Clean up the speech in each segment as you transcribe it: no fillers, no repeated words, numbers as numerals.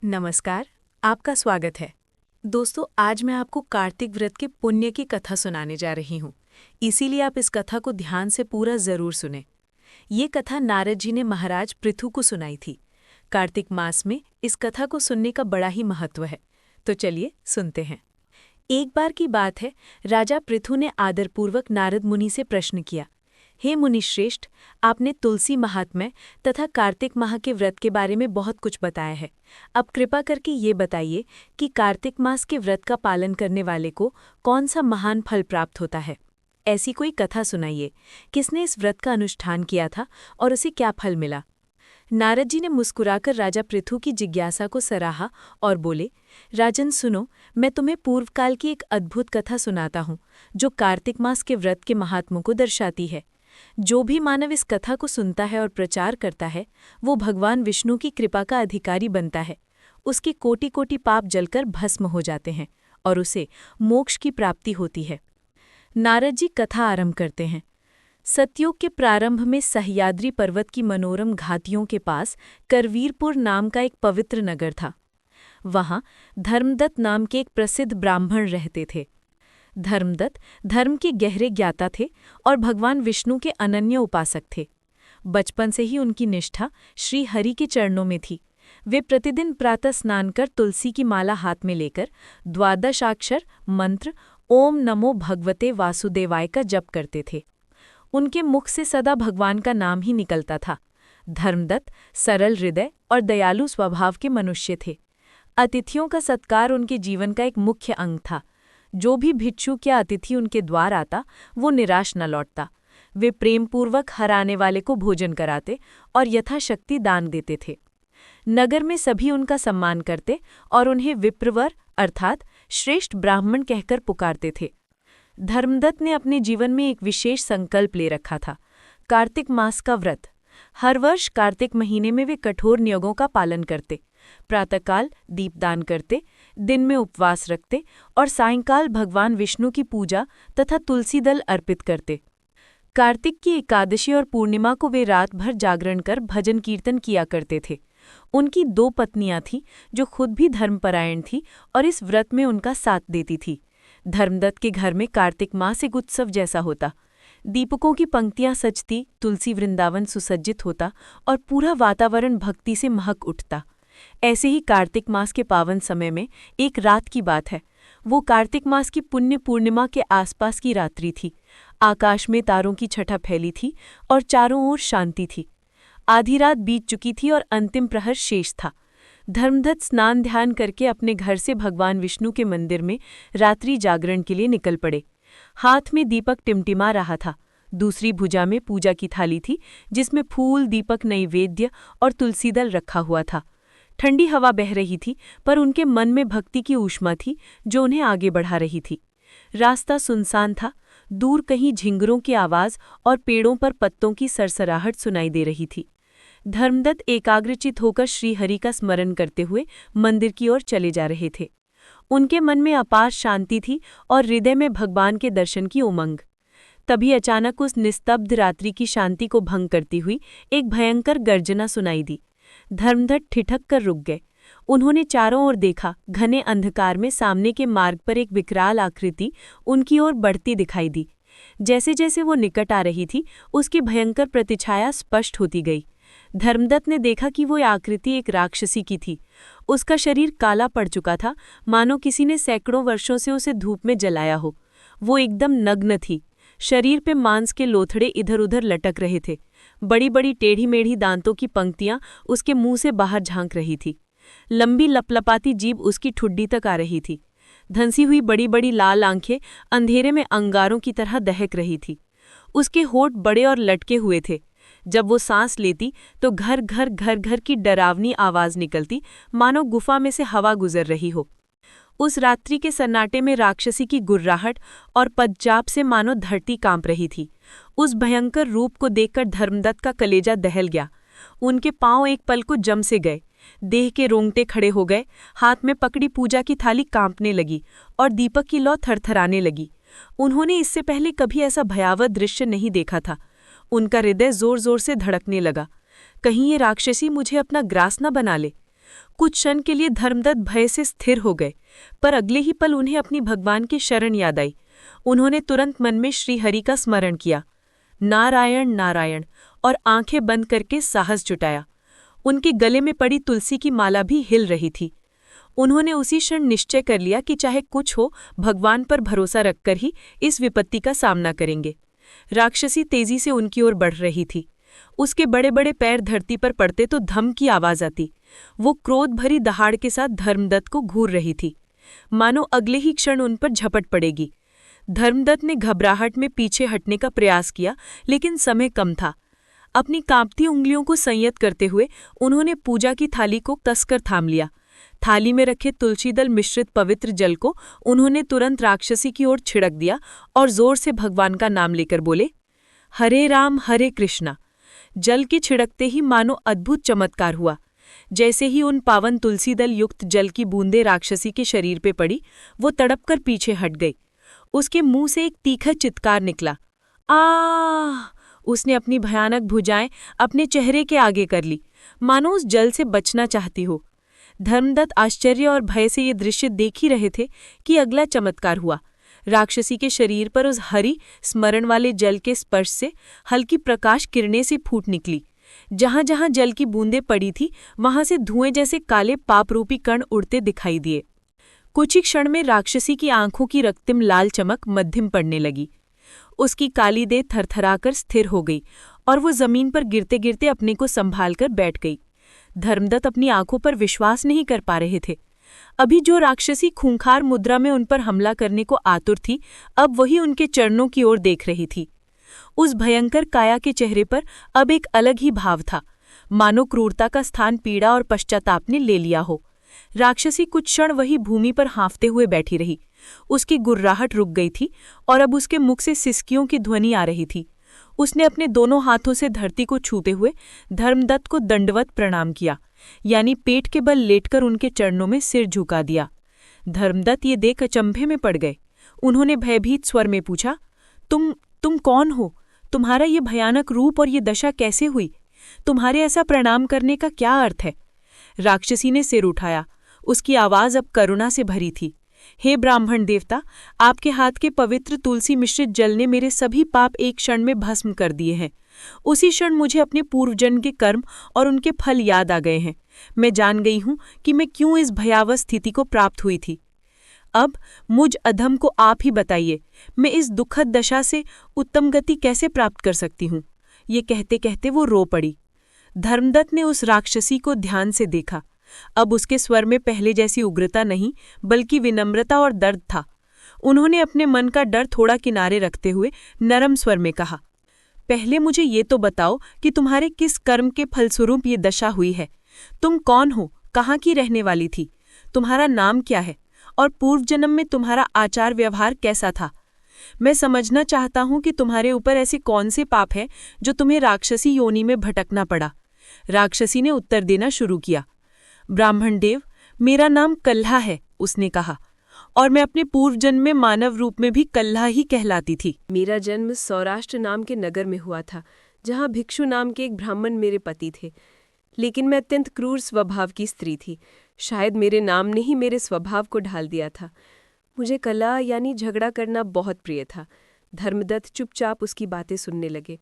नमस्कार, आपका स्वागत है। दोस्तों, आज मैं आपको कार्तिक व्रत के पुण्य की कथा सुनाने जा रही हूँ। इसीलिए आप इस कथा को ध्यान से पूरा जरूर सुने। ये कथा नारद जी ने महाराज पृथु को सुनाई थी। कार्तिक मास में इस कथा को सुनने का बड़ा ही महत्व है। तो चलिए सुनते हैं। एक बार की बात है, राजा पृथु ने आदरपूर्वक नारद मुनि से प्रश्न किया, हे मुनिश्रेष्ठ, आपने तुलसी महात्म्य तथा कार्तिक माह के व्रत के बारे में बहुत कुछ बताया है। अब कृपा करके ये बताइए कि कार्तिक मास के व्रत का पालन करने वाले को कौन सा महान फल प्राप्त होता है। ऐसी कोई कथा सुनाइए, किसने इस व्रत का अनुष्ठान किया था और उसे क्या फल मिला। नारद जी ने मुस्कुराकर राजा पृथु की जिज्ञासा को सराहा और बोले, राजन सुनो, मैं तुम्हें पूर्वकाल की एक अद्भुत कथा सुनाता हूँ जो कार्तिक मास के व्रत के महात्म्य को दर्शाती है। जो भी मानव इस कथा को सुनता है और प्रचार करता है, वो भगवान विष्णु की कृपा का अधिकारी बनता है। उसके कोटि कोटि पाप जलकर भस्म हो जाते हैं और उसे मोक्ष की प्राप्ति होती है। नारद जी कथा आरंभ करते हैं। सतयुग के प्रारंभ में सह्याद्री पर्वत की मनोरम घाटियों के पास करवीरपुर नाम का एक पवित्र नगर था। वहाँ धर्मदत्त नाम के एक प्रसिद्ध ब्राह्मण रहते थे। धर्मदत्त धर्म के गहरे ज्ञाता थे और भगवान विष्णु के अनन्य उपासक थे। बचपन से ही उनकी निष्ठा श्री हरि के चरणों में थी। वे प्रतिदिन प्रातः स्नान कर तुलसी की माला हाथ में लेकर द्वादशाक्षर मंत्र ओम नमो भगवते वासुदेवाय का जप करते थे। उनके मुख से सदा भगवान का नाम ही निकलता था। धर्मदत्त सरल हृदय और दयालु स्वभाव के मनुष्य थे। अतिथियों का सत्कार उनके जीवन का एक मुख्य अंग था। जो भी भिक्षुक या अतिथि उनके द्वार आता, वो निराश न लौटता। वे प्रेमपूर्वक हर आने वाले को भोजन कराते और यथाशक्ति दान देते थे। नगर में सभी उनका सम्मान करते और उन्हें विप्रवर अर्थात श्रेष्ठ ब्राह्मण कहकर पुकारते थे। धर्मदत्त ने अपने जीवन में एक विशेष संकल्प ले रखा था, कार्तिक मास का व्रत। हर वर्ष कार्तिक महीने में वे कठोर नियमों का पालन करते। प्रातःकाल दीपदान करते, दिन में उपवास रखते और सायंकाल भगवान विष्णु की पूजा तथा तुलसी दल अर्पित करते। कार्तिक की एकादशी और पूर्णिमा को वे रात भर जागरण कर भजन कीर्तन किया करते थे। उनकी 2 पत्नियां थीं जो खुद भी धर्मपरायण थीं और इस व्रत में उनका साथ देती थी। धर्मदत्त के घर में कार्तिक मास एक उत्सव जैसा होता। दीपकों की पंक्तियां सजती, तुलसी वृंदावन सुसज्जित होता और पूरा वातावरण भक्ति से महक उठता। ऐसे ही कार्तिक मास के पावन समय में एक रात की बात है। वो कार्तिक मास की पुण्य पूर्णिमा के आसपास की रात्रि थी। आकाश में तारों की छटा फैली थी और चारों ओर शांति थी। आधी रात बीत चुकी थी और अंतिम प्रहर शेष था। धर्मदत्त स्नान ध्यान करके अपने घर से भगवान विष्णु के मंदिर में रात्रि जागरण के लिए निकल पड़े। हाथ में दीपक टिमटिमा रहा था। दूसरी भुजा में पूजा की थाली थी जिसमें फूल, दीपक, नैवेद्य और तुलसी दल रखा हुआ था। ठंडी हवा बह रही थी, पर उनके मन में भक्ति की ऊष्मा थी जो उन्हें आगे बढ़ा रही थी। रास्ता सुनसान था। दूर कहीं झिंगुरों की आवाज़ और पेड़ों पर पत्तों की सरसराहट सुनाई दे रही थी। धर्मदत्त एकाग्रचित होकर श्रीहरि का स्मरण करते हुए मंदिर की ओर चले जा रहे थे। उनके मन में अपार शांति थी और हृदय में भगवान के दर्शन की उमंग। तभी अचानक उस निस्तब्ध रात्रि की शांति को भंग करती हुई एक भयंकर गर्जना सुनाई दी। धर्मदत्त ठिठक कर रुक गए। उन्होंने चारों ओर देखा। घने अंधकार में सामने के मार्ग पर एक विकराल आकृति उनकी ओर बढ़ती दिखाई दी। जैसे जैसे वो निकट आ रही थी, उसकी भयंकर प्रतिछाया स्पष्ट होती गई। धर्मदत्त ने देखा कि वो आकृति एक राक्षसी की थी। उसका शरीर काला पड़ चुका था, मानो किसी ने सैकड़ों वर्षों से उसे धूप में जलाया हो। वो एकदम नग्न थी। शरीर पे मांस के लोथड़े इधर उधर लटक रहे थे। बड़ी बड़ी टेढ़ी मेढ़ी दांतों की पंक्तियां उसके मुंह से बाहर झांक रही थी। लंबी लपलपाती जीभ उसकी ठुड्डी तक आ रही थी। धंसी हुई बड़ी बड़ी लाल आंखें अंधेरे में अंगारों की तरह दहक रही थी। उसके होठ बड़े और लटके हुए थे। जब वो सांस लेती तो घर घर की डरावनी आवाज निकलती, मानो गुफा में से हवा गुजर रही हो। उस रात्रि के सन्नाटे में राक्षसी की गुर्राहट और पदचाप से मानो धरती कांप रही थी। उस भयंकर रूप को देखकर धर्मदत्त का कलेजा दहल गया। उनके पांव एक पल को जम से गए। देह के रोंगटे खड़े हो गए। हाथ में पकड़ी पूजा की थाली कांपने लगी और दीपक की लौ थरथराने लगी। उन्होंने इससे पहले कभी ऐसा भयावह दृश्य नहीं देखा था। उनका हृदय जोर जोर से धड़कने लगा। कहीं ये राक्षसी मुझे अपना ग्रास न बना ले। कुछ क्षण के लिए धर्मदत्त भय से स्थिर हो गए, पर अगले ही पल उन्हें अपनी भगवान की शरण याद आई। उन्होंने तुरंत मन में श्री हरि का स्मरण किया, नारायण नारायण, और आंखें बंद करके साहस जुटाया। उनके गले में पड़ी तुलसी की माला भी हिल रही थी। उन्होंने उसी क्षण निश्चय कर लिया कि चाहे कुछ हो, भगवान पर भरोसा रखकर ही इस विपत्ति का सामना करेंगे। राक्षसी तेजी से उनकी ओर बढ़ रही थी। उसके बड़े बड़े पैर धरती पर पड़ते तो धम की आवाज आती। वो क्रोध भरी दहाड़ के साथ धर्मदत्त को घूर रही थी, मानो अगले ही क्षण उन पर झपट पड़ेगी। धर्मदत्त ने घबराहट में पीछे हटने का प्रयास किया, लेकिन समय कम था। अपनी कांपती उंगलियों को संयत करते हुए उन्होंने पूजा की थाली को कसकर थाम लिया। थाली में रखे तुलसीदल मिश्रित पवित्र जल को उन्होंने तुरंत राक्षसी की ओर छिड़क दिया और जोर से भगवान का नाम लेकर बोले, हरे राम हरे कृष्णा। जल के छिड़कते ही मानो अद्भुत चमत्कार हुआ। जैसे ही उन पावन तुलसीदल युक्त जल की बूंदें राक्षसी के शरीर पे पड़ी, वो तड़पकर पीछे हट गई। उसके मुंह से एक तीखा चित्कार निकला। आह! उसने अपनी भयानक भुजाएं अपने चेहरे के आगे कर ली, मानो उस जल से बचना चाहती हो। धर्मदत्त आश्चर्य और भय से ये दृश्य देख ही रहे थे कि अगला चमत्कार हुआ। राक्षसी के शरीर पर उस हरि स्मरण वाले जल के स्पर्श से हल्की प्रकाश किरणें से फूट निकली। जहां जहां जल की बूंदें पड़ी थी, वहां से धुएं जैसे काले पापरूपी कण उड़ते दिखाई दिए। कुछ ही क्षण में राक्षसी की आंखों की रक्तिम लाल चमक मध्यम पड़ने लगी। उसकी काली देह थरथराकर स्थिर हो गई और वो जमीन पर गिरते गिरते अपने को संभालकर बैठ गई। धर्मदत्त अपनी आंखों पर विश्वास नहीं कर पा रहे थे। अभी जो राक्षसी खूंखार मुद्रा में उन पर हमला करने को आतुर थी, अब वही उनके चरणों की ओर देख रही थी। उस भयंकर काया के चेहरे पर अब एक अलग ही भाव था, मानो क्रूरता का स्थान पीड़ा और पश्चाताप ने ले लिया हो। राक्षसी कुछ क्षण वही भूमि पर हाँफते हुए बैठी रही। उसकी गुर्राहट रुक गई थी और अब उसके मुख से सिसकियों की ध्वनि आ रही थी। उसने अपने दोनों हाथों से धरती को छूते हुए धर्मदत्त को दंडवत प्रणाम किया, यानी पेट के बल लेटकर उनके चरणों में सिर झुका दिया। धर्मदत्त ये देख अचंभे में पड़ गए। उन्होंने भयभीत स्वर में पूछा, तुम कौन हो? तुम्हारा ये भयानक रूप और ये दशा कैसे हुई? तुम्हारे ऐसा प्रणाम करने का क्या अर्थ है? राक्षसी ने सिर उठाया। उसकी आवाज अब करुणा से भरी थी। हे ब्राह्मण देवता, आपके हाथ के पवित्र तुलसी मिश्रित जल ने मेरे सभी पाप एक क्षण में भस्म कर दिए हैं। उसी क्षण मुझे अपने पूर्वजन्म के कर्म और उनके फल याद आ गए हैं। मैं जान गई हूं कि मैं क्यों इस भयावह स्थिति को प्राप्त हुई थी। अब मुझ अधम को आप ही बताइए, मैं इस दुखद दशा से उत्तम गति कैसे प्राप्त कर सकती हूँ? ये कहते कहते वो रो पड़ी। धर्मदत्त ने उस राक्षसी को ध्यान से देखा। अब उसके स्वर में पहले जैसी उग्रता नहीं, बल्कि विनम्रता और दर्द था। उन्होंने अपने मन का डर थोड़ा किनारे रखते हुए नरम स्वर में कहा, पहले मुझे ये तो बताओ कि तुम्हारे किस कर्म के फलस्वरूप ये दशा हुई है? तुम कौन हो? कहाँ की रहने वाली थी? तुम्हारा नाम क्या है? और पूर्व जन्म में तुम्हारा आचार व्यवहार कैसा था? मैं समझना चाहता हूं कि तुम्हारे ऊपर ऐसे कौन से पाप हैं जो तुम्हें राक्षसी योनि में भटकना पड़ा। राक्षसी ने उत्तर देना शुरू किया। ब्राह्मण देव, मेरा नाम कल्हा है, उसने कहा, और मैं अपने पूर्व जन्म में मानव रूप में भी कल्हा ही कहलाती थी। मेरा जन्म सौराष्ट्र नाम के नगर में हुआ था, जहाँ भिक्षु नाम के एक ब्राह्मण मेरे पति थे। लेकिन मैं अत्यंत क्रूर स्वभाव की स्त्री थी। शायद मेरे नाम ने ही मेरे स्वभाव को ढाल दिया था। मुझे कलह यानी झगड़ा करना बहुत प्रिय था। धर्मदत्त चुपचाप उसकी बातें सुनने लगे।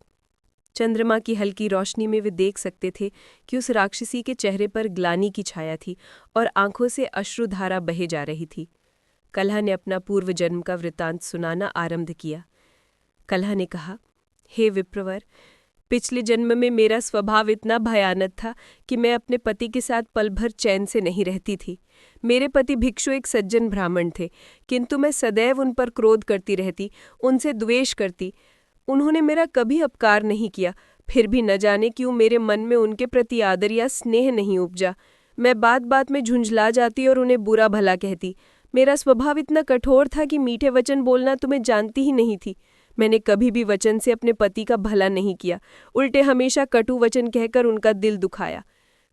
चंद्रमा की हल्की रोशनी में वे देख सकते थे कि उस राक्षसी के चेहरे पर ग्लानि की छाया थी और आंखों से अश्रुधारा बहे जा रही थी। कलह ने अपना पूर्व जन्म का वृत्तांत सुनाना आरंभ किया। कलह ने कहा, हे विप्रवर, पिछले जन्म में मेरा स्वभाव इतना भयानक था कि मैं अपने पति के साथ पल भर चैन से नहीं रहती थी। मेरे पति भिक्षु एक सज्जन ब्राह्मण थे, किंतु मैं सदैव उन पर क्रोध करती रहती, उनसे द्वेष करती। उन्होंने मेरा कभी अपकार नहीं किया, फिर भी न जाने क्यों मेरे मन में उनके प्रति आदर या स्नेह नहीं उपजा। मैं बात बात में झुंझला जाती और उन्हें बुरा भला कहती। मेरा स्वभाव इतना कठोर था कि मीठे वचन बोलना तो मैं जानती ही नहीं थी। मैंने कभी भी वचन से अपने पति का भला नहीं किया, उल्टे हमेशा कटु वचन कहकर उनका दिल दुखाया।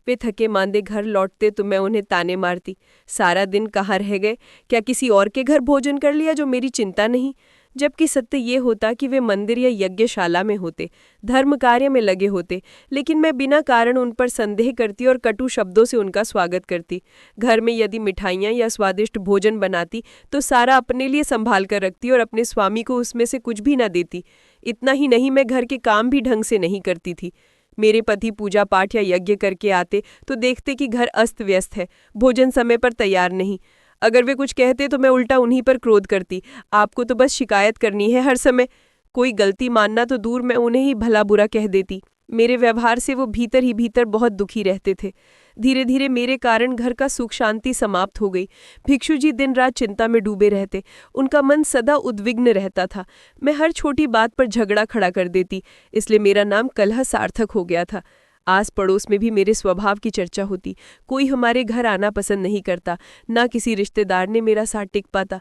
वे थके मांदे घर लौटते तो मैं उन्हें ताने मारती, सारा दिन कहाँ रह गए, क्या किसी और के घर भोजन कर लिया जो मेरी चिंता नहीं। जबकि सत्य ये होता कि वे मंदिर या यज्ञशाला में होते, धर्म कार्य में लगे होते, लेकिन मैं बिना कारण उन पर संदेह करती और कटु शब्दों से उनका स्वागत करती। घर में यदि मिठाइयाँ या स्वादिष्ट भोजन बनाती तो सारा अपने लिए संभाल कर रखती और अपने स्वामी को उसमें से कुछ भी न देती। इतना ही नहीं, मैं घर के काम भी ढंग से नहीं करती थी। मेरे पति पूजा पाठ या यज्ञ करके आते तो देखते कि घर अस्त व्यस्त है, भोजन समय पर तैयार नहीं। अगर वे कुछ कहते तो मैं उल्टा उन्हीं पर क्रोध करती। आपको तो बस शिकायत करनी है हर समय। कोई गलती मानना तो दूर, मैं उन्हें ही भला बुरा कह देती। मेरे व्यवहार से वो भीतर ही भीतर बहुत दुखी रहते थे। धीरे धीरे मेरे कारण घर का सुख शांति समाप्त हो गई। भिक्षु जी दिन रात चिंता में डूबे रहते, उनका मन सदा उद्विग्न रहता था। मैं हर छोटी बात पर झगड़ा खड़ा कर देती, इसलिए मेरा नाम कलह सार्थक हो गया था। आस पड़ोस में भी मेरे स्वभाव की चर्चा होती। कोई हमारे घर आना पसंद नहीं करता, ना किसी रिश्तेदार ने मेरा साथ टिक पाता।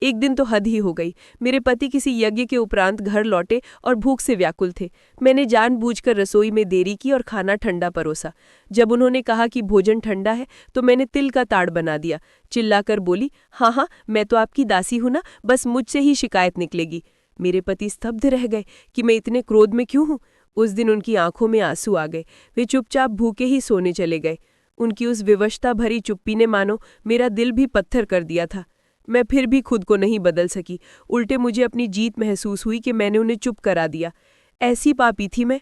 एक दिन तो हद ही हो गई। मेरे पति किसी यज्ञ के उपरांत घर लौटे और भूख से व्याकुल थे। मैंने जानबूझकर रसोई में देरी की और खाना ठंडा परोसा। जब उन्होंने कहा कि भोजन ठंडा है तो मैंने तिल का ताड़ बना दिया। चिल्लाकर बोली, हाँ हाँ, मैं तो आपकी दासी हूं ना, बस मुझसे ही शिकायत निकलेगी। मेरे पति स्तब्ध रह गए कि मैं इतने क्रोध में क्यों हूं। उस दिन उनकी आंखों में आंसू आ गए। वे चुपचाप भूखे ही सोने चले गए। उनकी उस विवशता भरी चुप्पी ने मानो मेरा दिल भी पत्थर कर दिया था। मैं फिर भी खुद को नहीं बदल सकी। उल्टे मुझे अपनी जीत महसूस हुई कि मैंने उन्हें चुप करा दिया। ऐसी पापी थी मैं।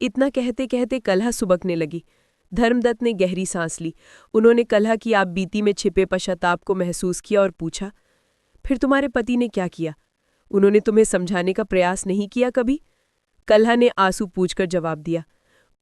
इतना कहते कहते कलह सुबकने लगी। धर्मदत्त ने गहरी सांस ली। उन्होंने कलह की आप बीती में छिपे पश्चाताप को महसूस किया और पूछा, फिर तुम्हारे पति ने क्या किया? उन्होंने तुम्हें समझाने का प्रयास नहीं किया कभी? कलह ने आंसू पूछकर जवाब दिया,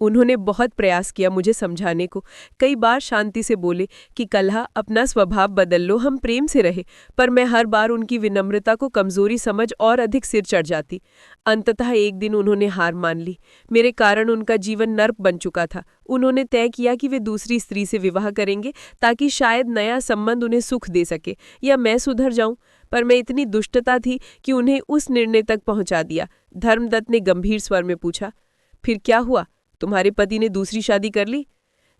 उन्होंने बहुत प्रयास किया मुझे समझाने को। कई बार शांति से बोले कि कलह, अपना स्वभाव बदल लो, हम प्रेम से रहे। पर मैं हर बार उनकी विनम्रता को कमजोरी समझ और अधिक सिर चढ़ जाती। अंततः एक दिन उन्होंने हार मान ली। मेरे कारण उनका जीवन नर्क बन चुका था। उन्होंने तय किया कि वे दूसरी स्त्री से विवाह करेंगे ताकि शायद नया संबंध उन्हें सुख दे सके या मैं सुधर जाऊं। पर मैं इतनी दुष्टता थी कि उन्हें उस निर्णय तक पहुंचा दिया। धर्मदत्त ने गंभीर स्वर में पूछा, फिर क्या हुआ? तुम्हारे पति ने दूसरी शादी कर ली?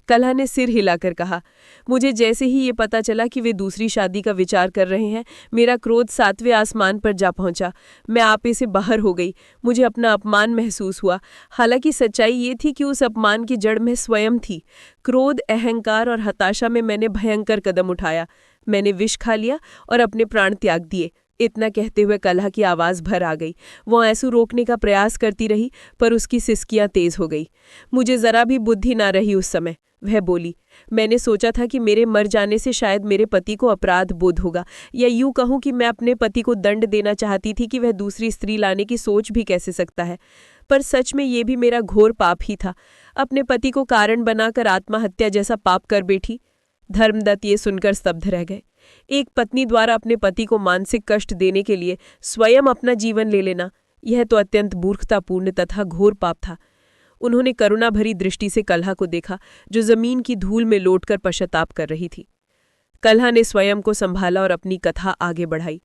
कलह ने सिर हिलाकर कहा, मुझे जैसे ही ये पता चला कि वे दूसरी शादी का विचार कर रहे हैं, मेरा क्रोध 7वें आसमान पर जा पहुंचा। मैं आपे से बाहर हो गई। मुझे अपना अपमान महसूस हुआ। हालांकि सच्चाई ये थी कि उस अपमान की जड़ में स्वयं थी। क्रोध, अहंकार और हताशा में मैंने भयंकर कदम उठाया। मैंने विष खा लिया और अपने प्राण त्याग दिए। इतना कहते हुए कलह की आवाज़ भर आ गई। वो आंसू रोकने का प्रयास करती रही, पर उसकी सिसकियां तेज हो गई। मुझे जरा भी बुद्धि ना रही उस समय। वह बोली, मैंने सोचा था कि मेरे मर जाने से शायद मेरे पति को अपराध बोध होगा, या यूं कहूं कि मैं अपने पति को दंड देना चाहती थी कि वह दूसरी स्त्री लाने की सोच भी कैसे सकता है। पर सच में ये भी मेरा घोर पाप ही था। अपने पति को कारण बनाकर आत्महत्या जैसा पाप कर बैठी। धर्मदत्त ये सुनकर स्तब्ध रह गए। एक पत्नी द्वारा अपने पति को मानसिक कष्ट देने के लिए स्वयं अपना जीवन ले लेना, यह तो अत्यंत मूर्खतापूर्ण तथा घोर पाप था। उन्होंने करुणा भरी दृष्टि से कलह को देखा, जो जमीन की धूल में लौटकर पश्चाताप कर रही थी। कलह ने स्वयं को संभाला और अपनी कथा आगे बढ़ाई।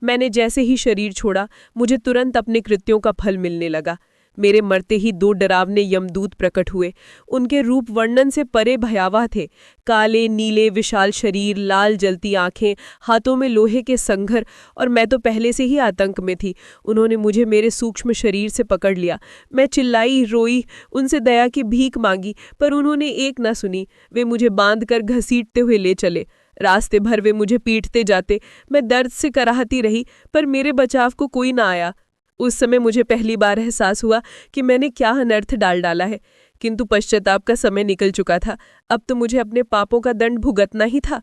मैंने जैसे ही शरीर छोड़ा, मुझे तुरंत अपने कृत्यों का फल मिलने लगा। मेरे मरते ही 2 डरावने यमदूत प्रकट हुए। उनके रूप वर्णन से परे भयावह थे। काले नीले विशाल शरीर, लाल जलती आंखें, हाथों में लोहे के संघर, और मैं तो पहले से ही आतंक में थी। उन्होंने मुझे मेरे सूक्ष्म शरीर से पकड़ लिया। मैं चिल्लाई, रोई, उनसे दया की भीख मांगी, पर उन्होंने एक न सुनी। वे मुझे बांधकर घसीटते हुए ले चले। रास्ते भर वे मुझे पीटते जाते। मैं दर्द से कराहती रही, पर मेरे बचाव को कोई न आया। उस समय मुझे पहली बार एहसास हुआ कि मैंने क्या अनर्थ डाल डाला है, किंतु पश्चाताप का समय निकल चुका था। अब तो मुझे अपने पापों का दंड भुगतना ही था।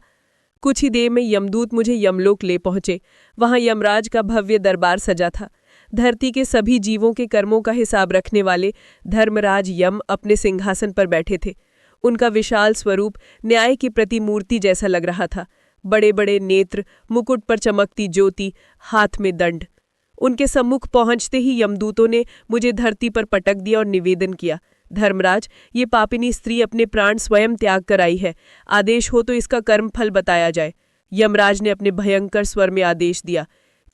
कुछ ही देर में यमदूत मुझे यमलोक ले पहुंचे। वहां यमराज का भव्य दरबार सजा था। धरती के सभी जीवों के कर्मों का हिसाब रखने वाले धर्मराज यम अपने सिंहासन पर बैठे थे। उनका विशाल स्वरूप न्याय की प्रतिमूर्ति जैसा लग रहा था। बड़े बड़े नेत्र, मुकुट पर चमकती ज्योति, हाथ में दंड। उनके सम्मुख पहुंचते ही यमदूतों ने मुझे धरती पर पटक दिया और निवेदन किया, धर्मराज, ये पापिनी स्त्री अपने प्राण स्वयं त्याग कर आई है। आदेश हो तो इसका कर्म फल बताया जाए। यमराज ने अपने भयंकर स्वर में आदेश दिया,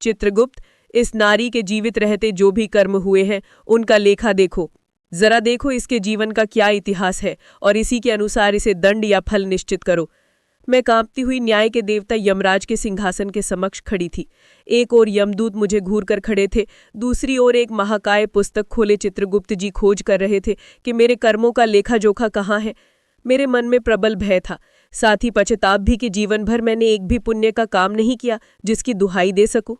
चित्रगुप्त, इस नारी के जीवित रहते जो भी कर्म हुए हैं उनका लेखा देखो। जरा देखो इसके जीवन का क्या इतिहास है और इसी के अनुसार इसे दंड या फल निश्चित करो। मैं कांपती हुई न्याय के देवता यमराज के सिंहासन के समक्ष खड़ी थी। एक ओर यमदूत मुझे घूर कर खड़े थे, दूसरी ओर एक महाकाय पुस्तक खोले चित्रगुप्त जी खोज कर रहे थे कि मेरे कर्मों का लेखा जोखा कहाँ है। मेरे मन में प्रबल भय था, साथ ही पश्चाताप भी कि जीवन भर मैंने एक भी पुण्य का काम नहीं किया जिसकी दुहाई दे सकूं।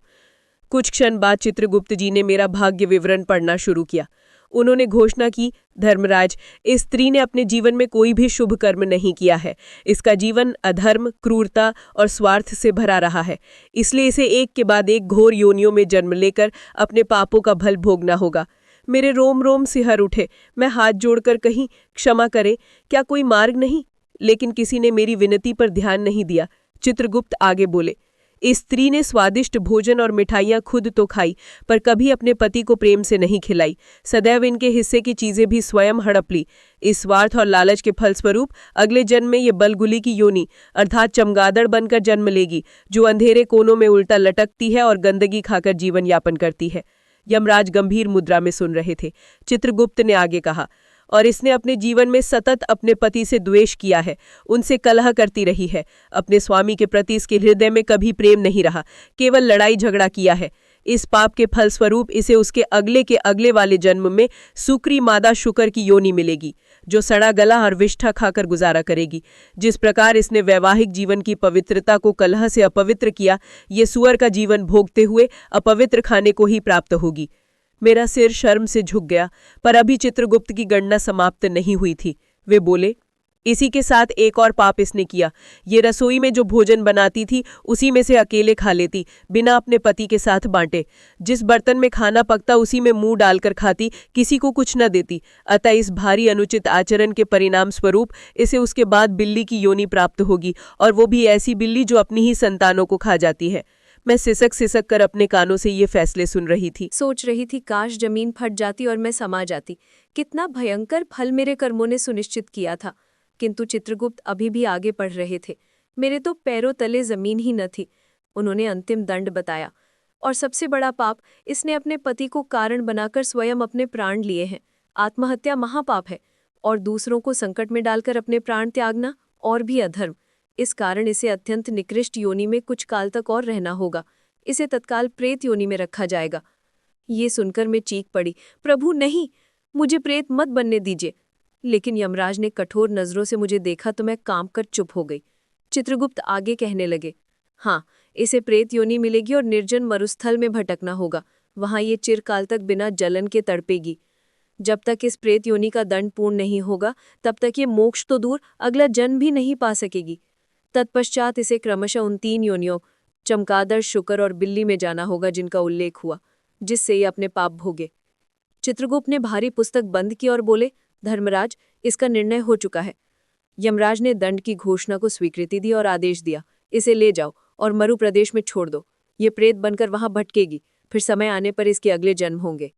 कुछ क्षण बाद चित्रगुप्त जी ने मेरा भाग्य विवरण पढ़ना शुरू किया। उन्होंने घोषणा की, धर्मराज, इस स्त्री ने अपने जीवन में कोई भी शुभ कर्म नहीं किया है। इसका जीवन अधर्म, क्रूरता और स्वार्थ से भरा रहा है। इसलिए इसे एक के बाद एक घोर योनियों में जन्म लेकर अपने पापों का भल भोगना होगा। मेरे रोम रोम सिहर उठे। मैं हाथ जोड़कर कहीं, क्षमा करें, क्या कोई मार्ग नहीं? लेकिन किसी ने मेरी विनती पर ध्यान नहीं दिया। चित्रगुप्त आगे बोले, इस स्त्री ने स्वादिष्ट भोजन और मिठाइयां खुद तो खाई, पर कभी अपने पति को प्रेम से नहीं खिलाई। सदैव इनके हिस्से की चीजें भी स्वयं हड़प ली। इस स्वार्थ और लालच के फलस्वरूप अगले जन्म में ये बलगुली की योनि अर्थात चमगादड़ बनकर जन्म लेगी, जो अंधेरे कोनों में उल्टा लटकती है और गंदगी खाकर जीवन यापन करती है। यमराज गंभीर मुद्रा में सुन रहे थे। चित्रगुप्त ने आगे कहा, और इसने अपने जीवन में सतत अपने पति से द्वेष किया है, उनसे कलह करती रही है। अपने स्वामी के प्रति इसके हृदय में कभी प्रेम नहीं रहा, केवल लड़ाई झगड़ा किया है। इस पाप के फलस्वरूप इसे उसके अगले के अगले वाले जन्म में सुक्री मादा शुकर की योनि मिलेगी, जो सड़ा गला और विष्ठा खाकर गुजारा करेगी। जिस प्रकार इसने वैवाहिक जीवन की पवित्रता को कलह से अपवित्र किया, ये सुअर का जीवन भोगते हुए अपवित्र खाने को ही प्राप्त होगी। मेरा सिर शर्म से झुक गया, पर अभी चित्रगुप्त की गणना समाप्त नहीं हुई थी। वे बोले, इसी के साथ एक और पाप इसने किया। ये रसोई में जो भोजन बनाती थी उसी में से अकेले खा लेती, बिना अपने पति के साथ बांटे। जिस बर्तन में खाना पकता उसी में मुंह डालकर खाती, किसी को कुछ न देती। अतः इस भारी अनुचित आचरण के परिणाम स्वरूप इसे उसके बाद बिल्ली की योनि प्राप्त होगी, और वो भी ऐसी बिल्ली जो अपनी ही संतानों को खा जाती है। मैं सिसक सिसक कर अपने कानों से ये फैसले सुन रही थी। सोच रही थी, काश जमीन फट जाती और मैं समा जाती। कितना भयंकर फल मेरे कर्मों ने सुनिश्चित किया था। किंतु चित्रगुप्त अभी भी आगे बढ़ रहे थे। मेरे तो पैरों तले जमीन ही न थी। उन्होंने अंतिम दंड बताया, और सबसे बड़ा पाप, इसने अपने पति को कारण बनाकर स्वयं अपने प्राण लिए हैं। आत्महत्या महापाप है, और दूसरों को संकट में डालकर अपने प्राण त्यागना और भी अधर्म। इस कारण इसे अत्यंत निकृष्ट योनि में कुछ काल तक और रहना होगा। इसे तत्काल प्रेत योनि में रखा जाएगा। ये सुनकर मैं चीख पड़ी, प्रभु नहीं, मुझे प्रेत मत बनने दीजिए। लेकिन यमराज ने कठोर नजरों से मुझे देखा तो मैं कांप कर चुप हो गई। चित्रगुप्त आगे कहने लगे, हाँ, इसे प्रेत योनि मिलेगी और निर्जन मरुस्थल में भटकना होगा। वहां ये चिरकाल तक बिना जलन के तड़पेगी। जब तक इस प्रेत योनि का दंड पूर्ण नहीं होगा, तब तक ये मोक्ष तो दूर, अगला जन्म भी नहीं पा सकेगी। तत्पश्चात इसे क्रमशः उन 3 योनियों, चमगादड़, शुकर और बिल्ली में जाना होगा जिनका उल्लेख हुआ, जिससे ये अपने पाप भोगे। चित्रगुप्त ने भारी पुस्तक बंद की और बोले, धर्मराज, इसका निर्णय हो चुका है। यमराज ने दंड की घोषणा को स्वीकृति दी और आदेश दिया, इसे ले जाओ और मरु प्रदेश में छोड़ दो। ये प्रेत बनकर वहां भटकेगी, फिर समय आने पर इसके अगले जन्म होंगे।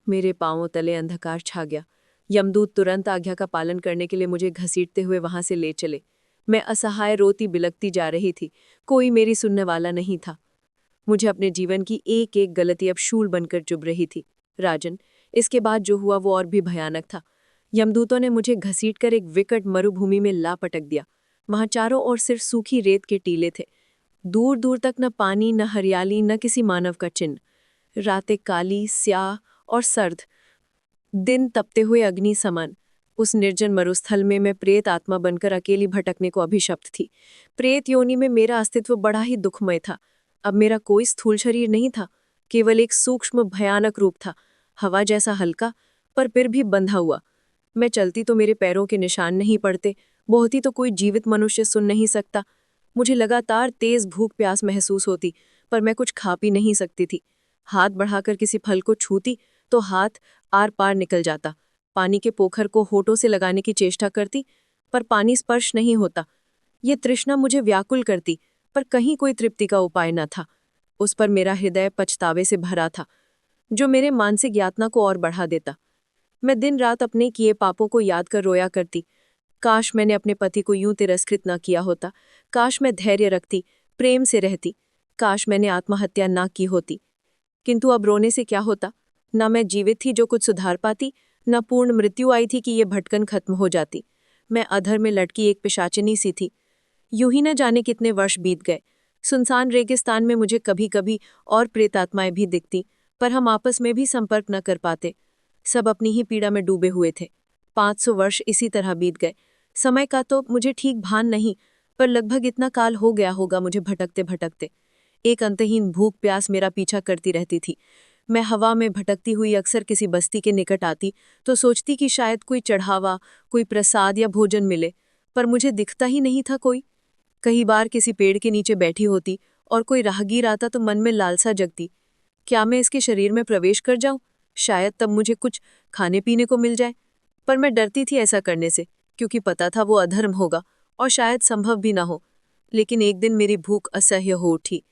मेरे पांवों तले अंधकार छा गया। यमदूत तुरंत आज्ञा का पालन करने के लिए मुझे घसीटते हुए वहां से ले चले। मैं असहाय रोती बिलखती जा रही थी। कोई मेरी सुनने वाला नहीं था। मुझे अपने जीवन की एक एक गलती अब शूल बनकर चुभ रही थी। राजन, इसके बाद जो हुआ वो और भी भयानक था। यमदूतों ने मुझे घसीटकर एक विकट मरुभूमि में ला पटक दिया। वहां चारों ओर सिर्फ सूखी रेत के टीले थे। दूर दूर तक न पानी, न हरियाली, न किसी मानव का चिन्ह। रातें काली, स्याह और सर्द, दिन तपते हुए अग्नि समान। उस निर्जन मरुस्थल में मैं प्रेत आत्मा बनकर अकेली भटकने को अभिशप्त थी। प्रेत योनि में मेरा अस्तित्व बड़ा ही दुखमय था। अब मेरा कोई स्थूल शरीर नहीं था, केवल एक सूक्ष्म भयानक रूप था, हवा जैसा हल्का, पर फिर भी बंधा हुआ। मैं चलती तो मेरे पैरों के निशान नहीं पड़ते, बोलती तो कोई जीवित मनुष्य सुन नहीं सकता। मुझे लगातार तेज भूख प्यास महसूस होती, पर मैं कुछ खा पी नहीं सकती थी। हाथ बढ़ाकर किसी फल को छूती तो हाथ आर पार निकल जाता। पानी के पोखर को होठों से लगाने की चेष्टा करती, पर पानी स्पर्श नहीं होता। ये तृष्णा मुझे व्याकुल करती, पर कहीं कोई तृप्ति का उपाय न था। उस पर मेरा हृदय पछतावे से भरा था, जो मेरे मानसिक यातना को और बढ़ा देता। मैं दिन रात अपने किए पापों को याद कर रोया करती। काश मैंने अपने पति को यूं तिरस्कृत न किया होता। काश मैं धैर्य रखती, प्रेम से रहती। काश मैंने आत्महत्या ना की होती। किंतु अब रोने से क्या होता? न मैं जीवित थी जो कुछ सुधार पाती, न पूर्ण मृत्यु आई थी कि ये भटकन खत्म हो जाती। मैं अधर में लटकी एक पिशाचिनी सी थी। यूं ही न जाने कितने वर्ष बीत गए। सुनसान रेगिस्तान में मुझे कभी कभी और प्रेतात्माएं भी दिखती, पर हम आपस में भी संपर्क न कर पाते। सब अपनी ही पीड़ा में डूबे हुए थे। 500 वर्ष इसी तरह बीत गए। समय का तो मुझे ठीक भान नहीं, पर लगभग इतना काल हो गया होगा मुझे भटकते भटकते। एक अंतहीन भूख प्यास मेरा पीछा करती रहती थी। मैं हवा में भटकती हुई अक्सर किसी बस्ती के निकट आती तो सोचती कि शायद कोई चढ़ावा, कोई प्रसाद या भोजन मिले, पर मुझे दिखता ही नहीं था कोई। कई बार किसी पेड़ के नीचे बैठी होती और कोई राहगीर आता तो मन में लालसा जगती, क्या मैं इसके शरीर में प्रवेश कर जाऊं? शायद तब मुझे कुछ खाने पीने को मिल जाए। पर मैं डरती थी ऐसा करने से, क्योंकि पता था वो अधर्म होगा और शायद संभव भी ना हो। लेकिन एक दिन मेरी भूख असह्य हो उठी।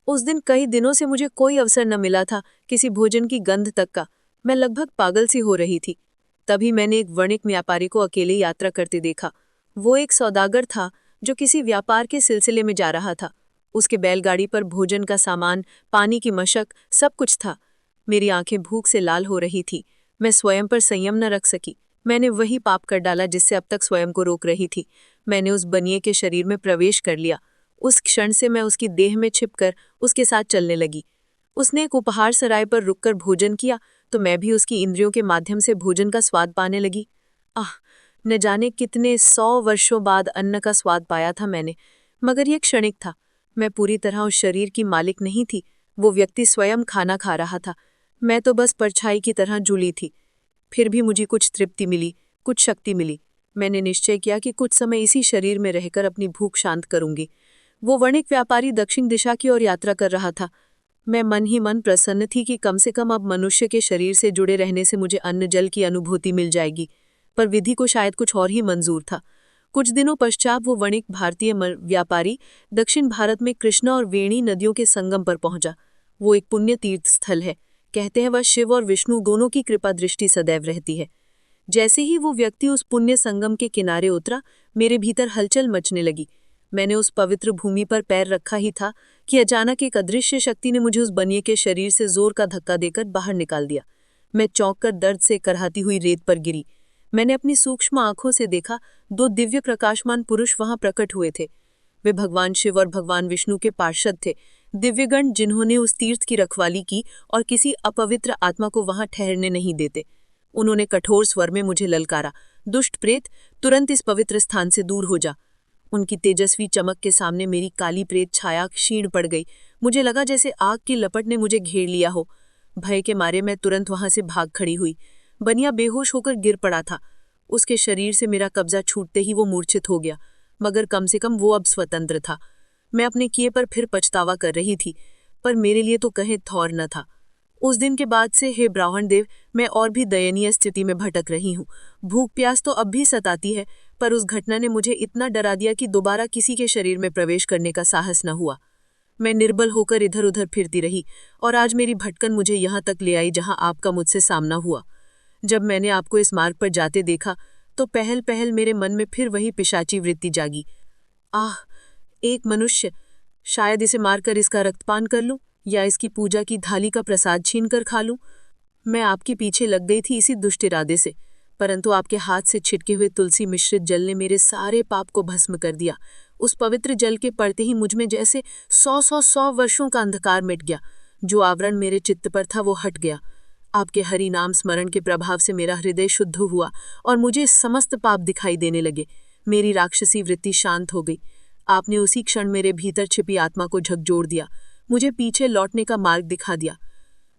उस दिन कई दिनों से मुझे कोई अवसर न मिला था किसी भोजन की गंध तक का। मैं लगभग पागल सी हो रही थी। तभी मैंने एक वणिक व्यापारी को अकेले यात्रा करते देखा। वो एक सौदागर था जो किसी व्यापार के सिलसिले में जा रहा था। उसके बैलगाड़ी पर भोजन का सामान, पानी की मशक, सब कुछ था। मेरी आंखें भूख से लाल हो रही थी। मैं स्वयं पर संयम न रख सकी। मैंने वही पाप कर डाला जिससे अब तक स्वयं को रोक रही थी। मैंने उस बनिए के शरीर में प्रवेश कर लिया। उस क्षण से मैं उसकी देह में छिपकर उसके साथ चलने लगी। उसने एक उपहार सराय पर रुककर भोजन किया तो मैं भी उसकी इंद्रियों के माध्यम से भोजन का स्वाद पाने लगी। आह, न जाने कितने 100 वर्षों बाद अन्न का स्वाद पाया था मैंने, मगर यह क्षणिक था। मैं पूरी तरह उस शरीर की मालिक नहीं थी। वो व्यक्ति स्वयं खाना खा रहा था। मैं तो बस परछाई की तरह जुली थी। फिर भी मुझे कुछ तृप्ति मिली, कुछ शक्ति मिली। मैंने निश्चय किया कि कुछ समय इसी शरीर में रहकर अपनी भूख शांत करूंगी। वो वणिक व्यापारी दक्षिण दिशा की ओर यात्रा कर रहा था। मैं मन ही मन प्रसन्न थी कि कम से कम अब मनुष्य के शरीर से जुड़े रहने से मुझे अन्न जल की अनुभूति मिल जाएगी, पर विधि को शायद कुछ और ही मंजूर था। कुछ दिनों पश्चात वो वणिक भारतीय व्यापारी दक्षिण भारत में कृष्णा और वेणी नदियों के संगम पर पहुंचा। वो एक पुण्य तीर्थ स्थल है। कहते हैं वह शिव और विष्णु दोनों की कृपा दृष्टि सदैव रहती है। जैसे ही वो व्यक्ति उस पुण्य संगम के किनारे उतरा, मेरे भीतर हलचल मचने लगी। मैंने उस पवित्र भूमि पर पैर रखा ही था कि अचानक एक अदृश्य शक्ति ने मुझे उस बनिए के शरीर से जोर का धक्का देकर बाहर निकाल दिया। मैं चौंककर दर्द से करहाती हुई रेत पर गिरी। मैंने अपनी सूक्ष्म आंखों से देखा, 2 दिव्य प्रकाशमान पुरुष वहां प्रकट हुए थे। वे भगवान शिव और भगवान विष्णु के पार्षद थे, दिव्यगण जिन्होंने उस तीर्थ की रखवाली की और किसी अपवित्र आत्मा को वहां ठहरने नहीं देते। उन्होंने कठोर स्वर में मुझे ललकारा, दुष्ट प्रेत, तुरंत इस पवित्र स्थान से दूर हो जा। उनकी तेजस्वी चमक के सामने मेरी काली प्रेत छाया क्षीण पड़ गई। मुझे लगा जैसे आग की लपट ने मुझे घेर लिया हो। भय के मारे मैं तुरंत वहां से भाग खड़ी हुई। बनिया बेहोश होकर गिर पड़ा था। उसके शरीर से मेरा कब्जा छूटते ही वो मूर्छित हो गया, मगर कम से कम वो अब स्वतंत्र था। मैं अपने किए पर फिर पछतावा कर रही थी, पर मेरे लिए तो कहीं थौर न था। उस दिन के बाद से हे ब्राह्मण देव, मैं और भी दयनीय स्थिति में भटक रही हूँ। भूख प्यास तो अब भी सताती है, पर उस घटना ने मुझे इतना डरा दिया कि दोबारा किसी के शरीर में प्रवेश करने का साहस न हुआ। मैं निर्बल होकर इधर उधर फिरती रही और आज मेरी भटकन मुझे यहाँ तक ले आई जहाँ आपका मुझसे सामना हुआ। जब मैंने आपको इस मार्ग पर जाते देखा तो पहल पहल मेरे मन में फिर वही पिशाची वृत्ति जागी। आह, एक मनुष्य, शायद इसे मारकर इसका रक्तपान कर लूं या इसकी पूजा की थाली का प्रसाद छीन कर खा लूं। मैं आपके पीछे लग गई थी इसी दुष्ट इरादे से, परंतु आपके हाथ से छिटके हुए तुलसी मिश्रित जल ने मेरे सारे पाप को भस्म कर दिया। उस पवित्र जल के पड़ते ही मुझमें जैसे 100 वर्षों का अंधकार मिट गया। जो आवरण मेरे चित्त पर था वो हट गया। आपके हरि नाम स्मरण के प्रभाव से मेरा हृदय शुद्ध हुआ और मुझे समस्त पाप दिखाई देने लगे। मेरी राक्षसी वृत्ति शांत हो गई। आपने उसी क्षण मेरे भीतर छिपी आत्मा को झकझोर दिया, मुझे पीछे लौटने का मार्ग दिखा दिया।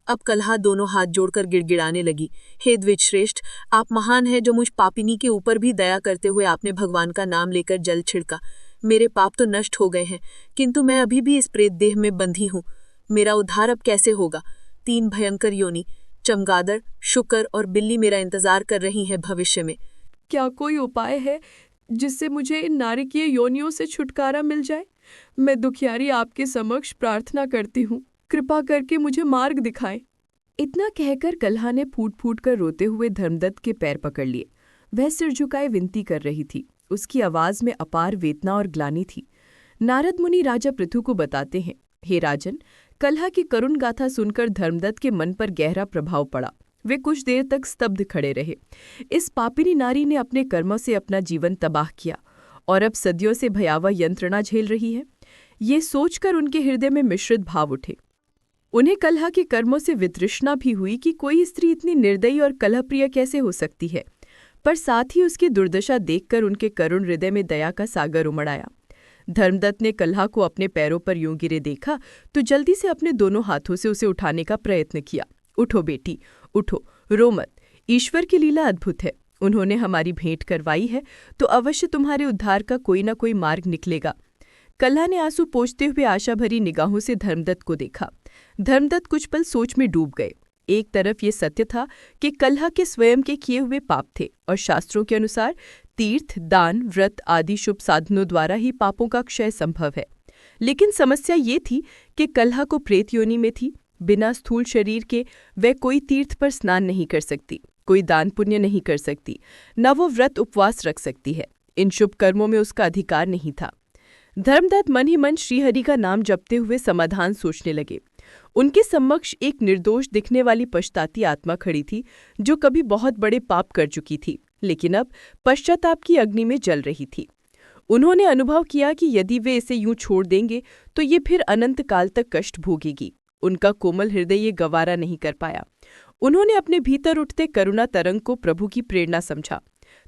अब कलहा दोनों हाथ जोड़कर गिड़गिड़ाने लगी, हे द्विज श्रेष्ठ, आप महान हैं जो मुझ पापिनी के ऊपर भी दया करते हुए आपने भगवान का नाम लेकर जल छिड़का। मेरे पाप तो नष्ट हो गए हैं, किंतु मैं अभी भी इस प्रेत देह में बंधी हूँ। मेरा उद्धार अब कैसे होगा? 3 भयंकर योनि, चमगादड़, शुकर और बिल्ली मेरा इंतजार कर रही हैं भविष्य में। क्या कोई उपाय है जिससे मुझे इन नारकीय योनियों से छुटकारा मिल जाए? मैं दुखियारी आपके समक्ष प्रार्थना करती हूँ, कृपा करके मुझे मार्ग दिखाएं। इतना कहकर कलहा ने फूट फूट कर रोते हुए धर्मदत्त के पैर पकड़ लिए। वह सिर झुकाए विनती कर रही थी। उसकी आवाज में अपार वेदना और ग्लानि थी। नारद मुनि राजा पृथु को बताते हैं, हे राजन, कलहा की करुण गाथा सुनकर धर्मदत्त के मन पर गहरा प्रभाव पड़ा। वे कुछ देर तक स्तब्ध खड़े रहे। इस पापिनी नारी ने अपने कर्मों से अपना जीवन तबाह किया और अब सदियों से भयावह यंत्रणा झेल रही है। ये सोचकर उनके हृदय में मिश्रित भाव उठे। उन्हें कलह के कर्मों से वितृष्णा भी हुई कि कोई स्त्री इतनी निर्दयी और कलहप्रिय कैसे हो सकती है, पर साथ ही उसकी दुर्दशा देखकर उनके करुण हृदय में दया का सागर उमड़ आया। धर्मदत्त ने कलह को अपने पैरों पर यूं गिरे देखा तो जल्दी से अपने दोनों हाथों से उसे उठाने का प्रयत्न किया। उठो बेटी, उठो, रो मत। ईश्वर की लीला अद्भुत है। उन्होंने हमारी भेंट करवाई है तो अवश्य तुम्हारे उद्धार का कोई न कोई मार्ग निकलेगा। कलह ने आंसू पोंछते हुए आशा भरी निगाहों से धर्मदत्त को देखा। धर्मदत्त कुछ पल सोच में डूब गए। एक तरफ ये सत्य था कि कलह के स्वयं के किए हुए पाप थे और शास्त्रों के अनुसार तीर्थ, दान, व्रत आदि शुभ साधनों द्वारा ही पापों का क्षय संभव है। लेकिन समस्या ये थी कि कलह को प्रेत योनि में थी। बिना स्थूल शरीर के वह कोई तीर्थ पर स्नान नहीं कर सकती, कोई दान पुण्य नहीं कर सकती, न वो व्रत उपवास रख सकती है। इन शुभ कर्मों में उसका अधिकार नहीं था। धर्मदत्त मन ही मन श्रीहरि का नाम जपते हुए समाधान सोचने लगे। उनके समक्ष एक निर्दोष दिखने वाली पछताती आत्मा खड़ी थी जो कभी बहुत बड़े पाप कर चुकी थी, लेकिन अब पश्चाताप की अग्नि में जल रही थी। उन्होंने अनुभव किया कि यदि वे इसे यूं छोड़ देंगे तो ये फिर अनंत काल तक कष्ट भोगेगी। उनका कोमल हृदय ये गवारा नहीं कर पाया। उन्होंने अपने भीतर उठते करुणा तरंग को प्रभु की प्रेरणा समझा।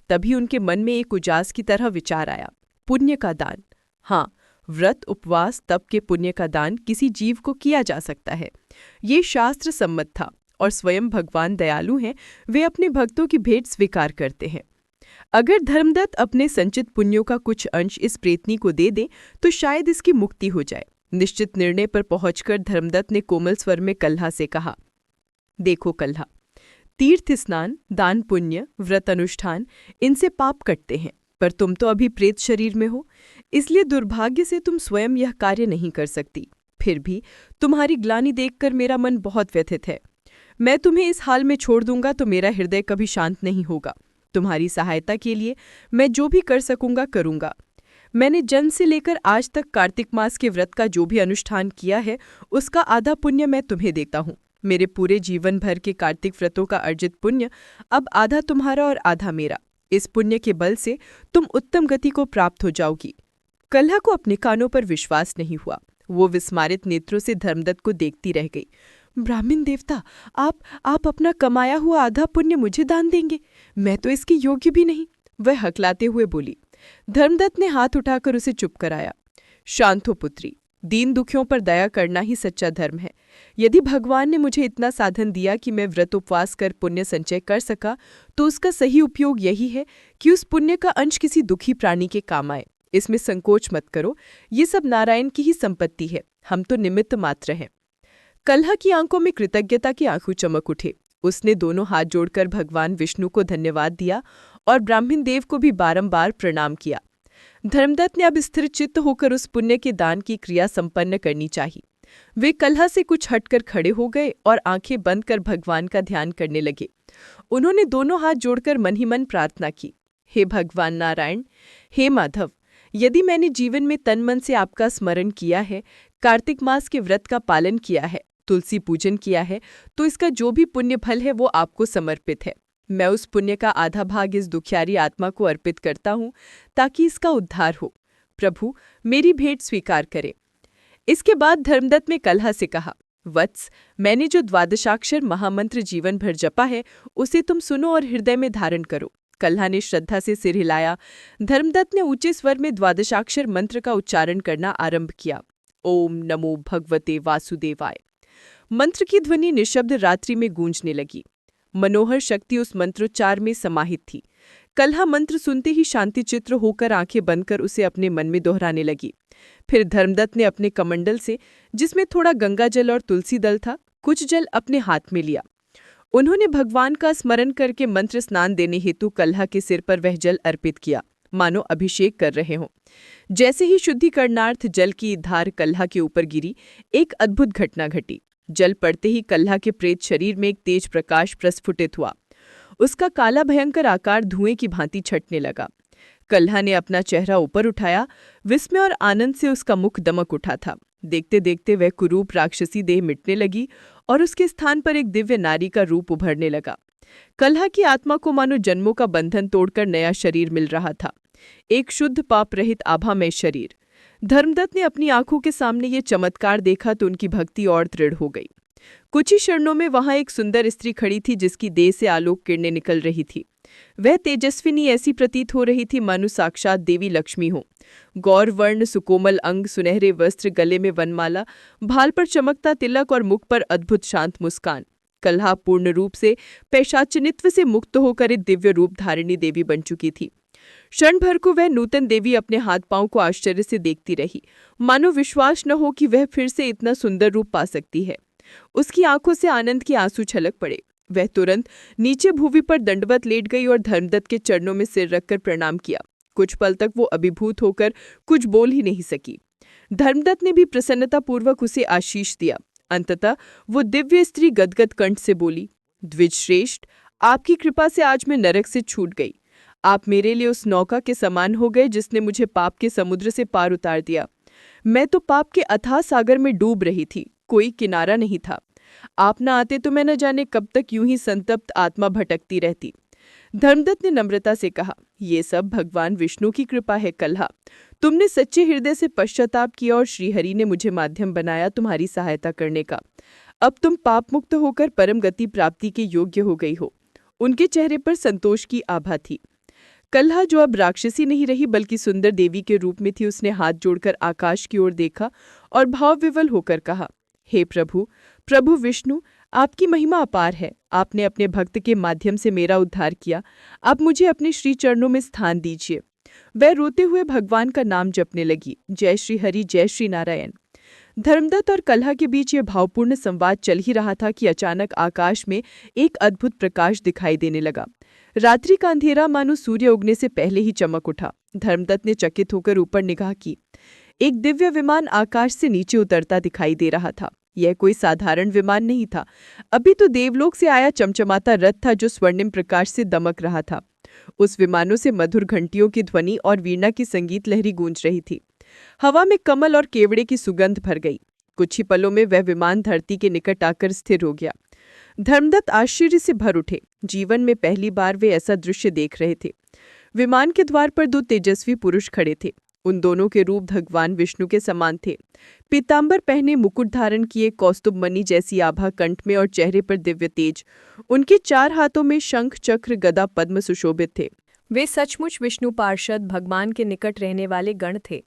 तभी उनके मन में एक उजास की तरह विचार आया, पुण्य का दान। हाँ, व्रत, उपवास, तप के पुण्य का दान किसी जीव को किया जा सकता है। ये शास्त्र सम्मत था और स्वयं भगवान दयालु हैं, वे अपने भक्तों की भेंट स्वीकार करते हैं। अगर धर्मदत्त अपने संचित पुण्यों का कुछ अंश इस प्रेतनी को दे दें तो शायद इसकी मुक्ति हो जाए। निश्चित निर्णय पर पहुंचकर धर्मदत्त ने कोमल स्वर में कलहा से कहा, देखो कलहा, तीर्थ स्नान, दान पुण्य, व्रत अनुष्ठान, इनसे पाप कटते हैं, पर तुम तो अभी प्रेत शरीर में हो, इसलिए दुर्भाग्य से तुम स्वयं यह कार्य नहीं कर सकती। फिर भी तुम्हारी ग्लानि देखकर मेरा मन बहुत व्यथित है। मैं तुम्हें इस हाल में छोड़ दूंगा तो मेरा हृदय कभी शांत नहीं होगा। तुम्हारी सहायता के लिए मैं जो भी कर सकूंगा करूंगा। मैंने जन्म से लेकर आज तक कार्तिक मास के व्रत का जो भी अनुष्ठान किया है उसका आधा पुण्य मैं तुम्हें देता हूँ। मेरे पूरे जीवन भर के कार्तिक व्रतों का अर्जित पुण्य अब आधा तुम्हारा और आधा मेरा। इस पुण्य के बल से तुम उत्तम गति को प्राप्त हो जाओगी। कलहा को अपने कानों पर विश्वास नहीं हुआ। वो विस्मारित नेत्रों से धर्मदत्त को देखती रह गई। ब्राह्मण देवता, आप अपना कमाया हुआ आधा पुण्य मुझे दान देंगे? मैं तो इसके योग्य भी नहीं, वह हकलाते हुए बोली। धर्मदत्त ने हाथ उठाकर उसे चुप कराया। शांत हो पुत्री, दीन दुखियों पर दया करना ही सच्चा धर्म है। यदि भगवान ने मुझे इतना साधन दिया कि मैं व्रत उपवास कर पुण्य संचय कर सका, तो उसका सही उपयोग यही है कि उस पुण्य का अंश किसी दुखी प्राणी के काम आए। इसमें संकोच मत करो, ये सब नारायण की ही संपत्ति है, हम तो निमित्त मात्र हैं। कलहा की आंखों में कृतज्ञता के आंसू चमक उठे। उसने दोनों हाथ जोड़कर भगवान विष्णु को धन्यवाद दिया और ब्राह्मण देव को भी बारंबार प्रणाम किया। धर्मदत्त ने अब स्थिर चित्त होकर उस पुण्य के दान की क्रिया संपन्न करनी चाहिए। वे कलहा से कुछ हटकर खड़े हो गए और आंखें बंद कर भगवान का ध्यान करने लगे। उन्होंने दोनों हाथ जोड़कर मन ही मन प्रार्थना की, हे भगवान नारायण, हे माधव, यदि मैंने जीवन में तन मन से आपका स्मरण किया है, कार्तिक मास के व्रत का पालन किया है, तुलसी पूजन किया है, तो इसका जो भी पुण्य फल है वो आपको समर्पित है। मैं उस पुण्य का आधा भाग इस दुखियारी आत्मा को अर्पित करता हूँ ताकि इसका उद्धार हो। प्रभु, मेरी भेंट स्वीकार करें। इसके बाद धर्मदत्त ने कलहा से कहा, वत्स, मैंने जो द्वादशाक्षर महामंत्र जीवन भर जपा है उसे तुम सुनो और हृदय में धारण करो। कलहा ने श्रद्धा से सिर हिलाया। धर्मदत्त ने ऊंचे स्वर में द्वादशाक्षर मंत्र का उच्चारण करना आरंभ किया। ओम नमो भगवते वासुदेवाय। मंत्र की ध्वनि निशब्द रात्रि में गूंजने लगी। मनोहर शक्ति उस मंत्रोच्चार में समाहित थी। कलहा मंत्र सुनते ही शांति चित्र होकर आंखें बंद कर उसे अपने मन में दोहराने लगी। फिर धर्मदत्त ने अपने कमंडल से, जिसमें थोड़ा गंगा जल और तुलसी दल था, कुछ जल अपने हाथ में लिया। उन्होंने भगवान का स्मरण करके मंत्र स्नान देने हेतु कलहा के सिर पर वह जल अर्पित किया, मानो अभिषेक कर रहे हों। जैसे ही शुद्धिकरणार्थ जल की धार कलहा के ऊपर गिरी, एक अद्भुत घटना घटी। जल पड़ते ही कलहा के प्रेत शरीर में एक तेज प्रकाश प्रस्फुटित हुआ। उसका काला भयंकर आकार धुएं की भांति छटने लगा। कलहा ने अपना चेहरा ऊपर उठाया। विस्मय और आनंद से उसका मुख दमक उठा था। देखते देखते वह कुरूप राक्षसी देह मिटने लगी और उसके स्थान पर एक दिव्य नारी का रूप उभरने लगा। कलहा की आत्मा को मानो जन्मों का बंधन तोड़कर नया शरीर मिल रहा था। एक शुद्ध पाप रहित आभामय शरीर। धर्मदत्त ने अपनी आंखों के सामने ये चमत्कार देखा तो उनकी भक्ति और दृढ़ हो गई। कुछ ही क्षणों में वहां एक सुंदर स्त्री खड़ी थी जिसकी देह से आलोक किरणें निकल रही थी। वह तेजस्विनी ऐसी प्रतीत हो रही थी मानो साक्षात देवी लक्ष्मी हो। गौर वर्ण, सुकोमल अंग, सुनहरे वस्त्र, गले में वनमाला, भाल पर चमकता तिलक और मुख पर अद्भुत शांत मुस्कान। कल्हा पूर्ण रूप से पैशाचनित्व से मुक्त होकर एक दिव्य रूप धारिणी देवी बन चुकी थी। क्षण भर को वह नूतन देवी अपने हाथ पांव को आश्चर्य से देखती रही, मानो विश्वास न हो कि वह फिर से इतना सुंदर रूप पा सकती है। उसकी आंखों से आनंद के आंसू छलक पड़े। वह तुरंत नीचे भूमि पर दंडवत लेट गई और धर्मदत्त के चरणों में सिर रखकर प्रणाम किया। कुछ पल तक वो अभिभूत होकर कुछ बोल ही नहीं सकी। धर्मदत्त ने भी प्रसन्नतापूर्वक उसे आशीष दिया। अंततः वो दिव्य स्त्री गदगद कंठ से बोली, द्विजश्रेष्ठ, आपकी कृपा से आज मैं नरक से छूट गई। आप मेरे लिए उस नौका के समान हो गए जिसने मुझे पाप के समुद्र से पार उतार दिया। मैं तो पाप के अथाह सागर में डूब रही थी, कोई किनारा नहीं था। आप न आते तो मैं न जाने कब तक यूं ही संतप्त आत्मा भटकती रहती। धर्मदत्त ने नम्रता से कहा, ये सब भगवान विष्णु की कृपा है कल्हा। तुमने सच्चे हृदय से पश्चाताप किया और श्रीहरि ने मुझे माध्यम बनाया तुम्हारी सहायता करने का। अब तुम पाप मुक्त होकर परम गति प्राप्ति के योग्य हो गई हो। उनके चेहरे पर संतोष की आभा थी। कल्हा, जो अब राक्षसी नहीं रही बल्कि सुंदर देवी के रूप में थी, उसने हाथ जोड़कर आकाश की ओर देखा और भाव विवल होकर कहा, हे प्रभु, प्रभु विष्णु, आपकी महिमा अपार है। आपने अपने भक्त के माध्यम से मेरा उद्धार किया। आप मुझे अपने श्री चरणों में स्थान दीजिए। वह रोते हुए भगवान का नाम जपने लगी, जय श्री हरि, जय श्री नारायण। धर्मदत्त और कल्हा के बीच यह भावपूर्ण संवाद चल ही रहा था कि अचानक आकाश में एक अद्भुत प्रकाश दिखाई देने लगा। रात्रि का अंधेरा मानो सूर्य उगने से पहले ही चमक उठा। धर्मदत्त ने चकित होकर ऊपर निगाह की। एक दिव्य विमान आकाश से नीचे उतरता दिखाई दे रहा था। यह कोई साधारण विमान नहीं था, अभी तो देवलोक से आया चमचमाता रथ था जो स्वर्णिम प्रकाश से दमक रहा था। उस विमानों से मधुर घंटियों की ध्वनि और वीणा की संगीत लहरी गूंज रही थी। हवा में कमल और केवड़े की सुगंध भर गई। कुछ ही पलों में वह विमान धरती के निकट आकर स्थिर हो गया। धर्मदत्त आश्चर्य से भर उठे। जीवन में पहली बार वे ऐसा दृश्य देख रहे थे। विमान के द्वार पर दो तेजस्वी पुरुष खड़े थे। उन दोनों के रूप भगवान विष्णु के समान थे। पीतांबर पहने, मुकुट धारण किए, कौस्तुभ मणि जैसी आभा कंठ में और चेहरे पर दिव्य तेज। उनके 4 हाथों में शंख, चक्र, गदा, पद्म सुशोभित थे। वे सचमुच विष्णु पार्षद, भगवान के निकट रहने वाले गण थे।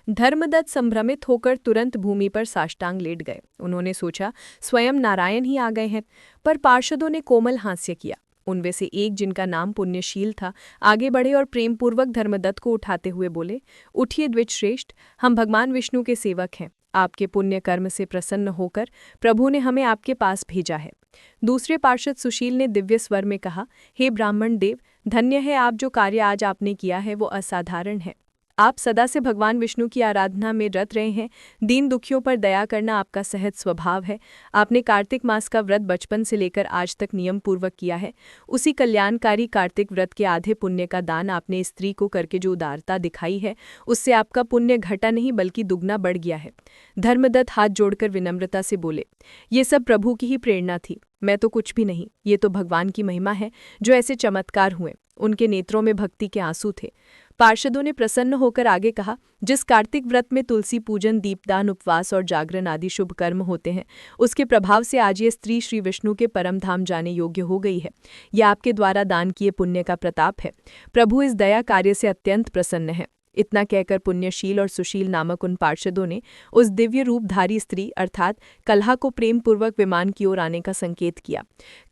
धर्मदत्त संभ्रमित होकर तुरंत भूमि पर साष्टांग लेट गए। उन्होंने सोचा स्वयं नारायण ही आ गए हैं, पर पार्षदों ने कोमल हास्य किया। उनमें से एक, जिनका नाम पुण्यशील था, आगे बढ़े और प्रेमपूर्वक धर्मदत्त को उठाते हुए बोले, उठिए द्विजश्रेष्ठ, हम भगवान विष्णु के सेवक हैं। आपके पुण्य कर्म से प्रसन्न होकर प्रभु ने हमें आपके पास भेजा है। दूसरे पार्षद सुशील ने दिव्य स्वर में कहा, हे ब्राह्मण देव, धन्य है आप, जो कार्य आज आपने किया है वो असाधारण है। आप सदा से भगवान विष्णु की आराधना में रत रहे हैं। दीन दुखियों पर दया करना आपका सहज स्वभाव है। आपने कार्तिक मास का व्रत बचपन से लेकर आज तक नियम पूर्वक किया है। उसी कल्याणकारी कार्तिक व्रत के आधे पुण्य का दान आपने स्त्री को करके जो उदारता दिखाई है, उससे आपका पुण्य घटा नहीं बल्कि दुगना बढ़ गया है। धर्मदत्त हाथ जोड़कर विनम्रता से बोले, ये सब प्रभु की ही प्रेरणा थी, मैं तो कुछ भी नहीं। ये तो भगवान की महिमा है जो ऐसे चमत्कार हुए। उनके नेत्रों में भक्ति के आंसू थे। पार्षदों ने प्रसन्न होकर आगे कहा, जिस कार्तिक व्रत में तुलसी पूजन, दीपदान, उपवास और जागरण आदि शुभ कर्म होते हैं, उसके प्रभाव से आज ये स्त्री श्री विष्णु के परम धाम जाने योग्य हो गई है। यह आपके द्वारा दान किए पुण्य का प्रताप है। प्रभु इस दया कार्य से अत्यंत प्रसन्न है। इतना कहकर पुण्यशील और सुशील नामक उन पार्षदों ने उस दिव्य रूपधारी स्त्री अर्थात कल्हा को प्रेम पूर्वक विमान की ओर आने का संकेत किया।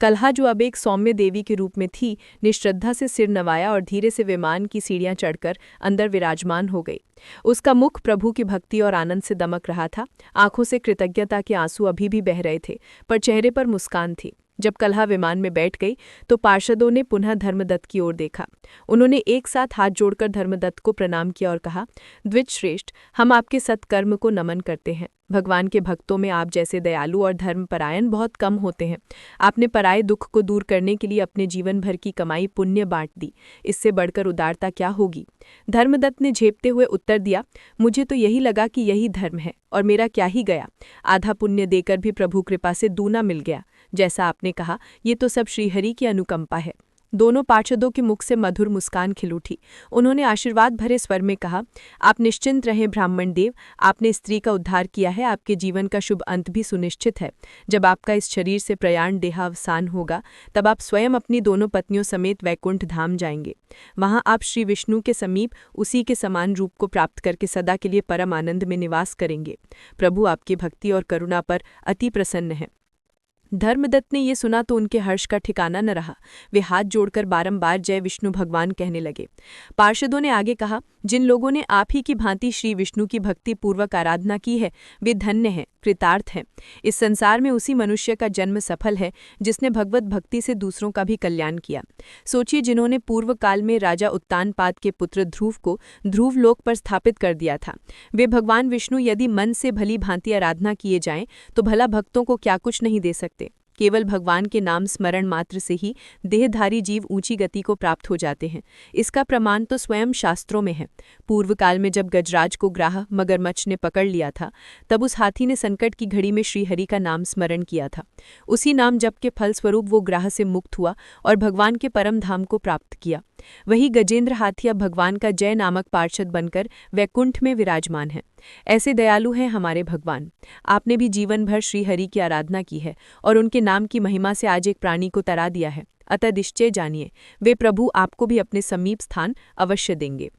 कल्हा, जो अब एक सौम्य देवी के रूप में थी, ने श्रद्धा से सिर नवाया और धीरे से विमान की सीढ़ियां चढ़कर अंदर विराजमान हो गई। उसका मुख प्रभु की भक्ति और आनंद से दमक रहा था। आंखों से कृतज्ञता के आंसू अभी भी बह रहे थे, पर चेहरे पर मुस्कान थी। जब कल्हा विमान में बैठ गई तो पार्षदों ने पुनः धर्मदत्त की ओर देखा। उन्होंने एक साथ हाथ जोड़कर धर्मदत्त को प्रणाम किया और कहा, द्विजश्रेष्ठ, हम आपके सत्कर्म को नमन करते हैं। भगवान के भक्तों में आप जैसे दयालु और धर्मपरायण बहुत कम होते हैं। आपने पराये दुख को दूर करने के लिए अपने जीवन भर की कमाई पुण्य बांट दी। इससे बढ़कर उदारता क्या होगी? धर्मदत्त ने झेपते हुए उत्तर दिया, मुझे तो यही लगा कि यही धर्म है और मेरा क्या ही गया। आधा पुण्य देकर भी प्रभु कृपा से दूना मिल गया। जैसा आपने कहा, ये तो सब श्रीहरि की अनुकंपा है। दोनों पार्षदों के मुख से मधुर मुस्कान खिल उठी। उन्होंने आशीर्वाद भरे स्वर में कहा, आप निश्चिंत रहें ब्राह्मण देव, आपने स्त्री का उद्धार किया है, आपके जीवन का शुभ अंत भी सुनिश्चित है। जब आपका इस शरीर से प्रयाण देहावसान होगा तब आप स्वयं अपनी दोनों पत्नियों समेत वैकुंठ धाम जाएंगे। वहां आप श्री विष्णु के समीप उसी के समान रूप को प्राप्त करके सदा के लिए परम आनंद में निवास करेंगे। प्रभु आपकी भक्ति और करुणा पर अति प्रसन्न है। धर्मदत्त ने ये सुना तो उनके हर्ष का ठिकाना न रहा। वे हाथ जोड़कर बारंबार जय विष्णु भगवान कहने लगे। पार्षदों ने आगे कहा, जिन लोगों ने आप ही की भांति श्री विष्णु की भक्ति पूर्वक आराधना की है वे धन्य हैं, कृतार्थ हैं। इस संसार में उसी मनुष्य का जन्म सफल है जिसने भगवत भक्ति से दूसरों का भी कल्याण किया। सोचिए, जिन्होंने पूर्व काल में राजा उत्तानपाद के पुत्र ध्रुव को ध्रुवलोक पर स्थापित कर दिया था, वे भगवान विष्णु यदि मन से भली भांति आराधना किए जाएं तो भला भक्तों को क्या कुछ नहीं दे सकते। केवल भगवान के नाम स्मरण मात्र से ही देहधारी जीव ऊंची गति को प्राप्त हो जाते हैं। इसका प्रमाण तो स्वयं शास्त्रों में है। पूर्व काल में जब गजराज को ग्राह मगरमच्छ ने पकड़ लिया था तब उस हाथी ने संकट की घड़ी में श्रीहरि का नाम स्मरण किया था। उसी नाम जप के फलस्वरूप वो ग्राह से मुक्त हुआ और भगवान के परम धाम को प्राप्त किया। वही गजेंद्र हाथी अब भगवान का जय नामक पार्षद बनकर वैकुंठ में विराजमान है। ऐसे दयालु हैं हमारे भगवान। आपने भी जीवन भर श्रीहरि की आराधना की है और उनके नाम की महिमा से आज एक प्राणी को तरा दिया है। अतः निश्चय जानिए, वे प्रभु आपको भी अपने समीप स्थान अवश्य देंगे।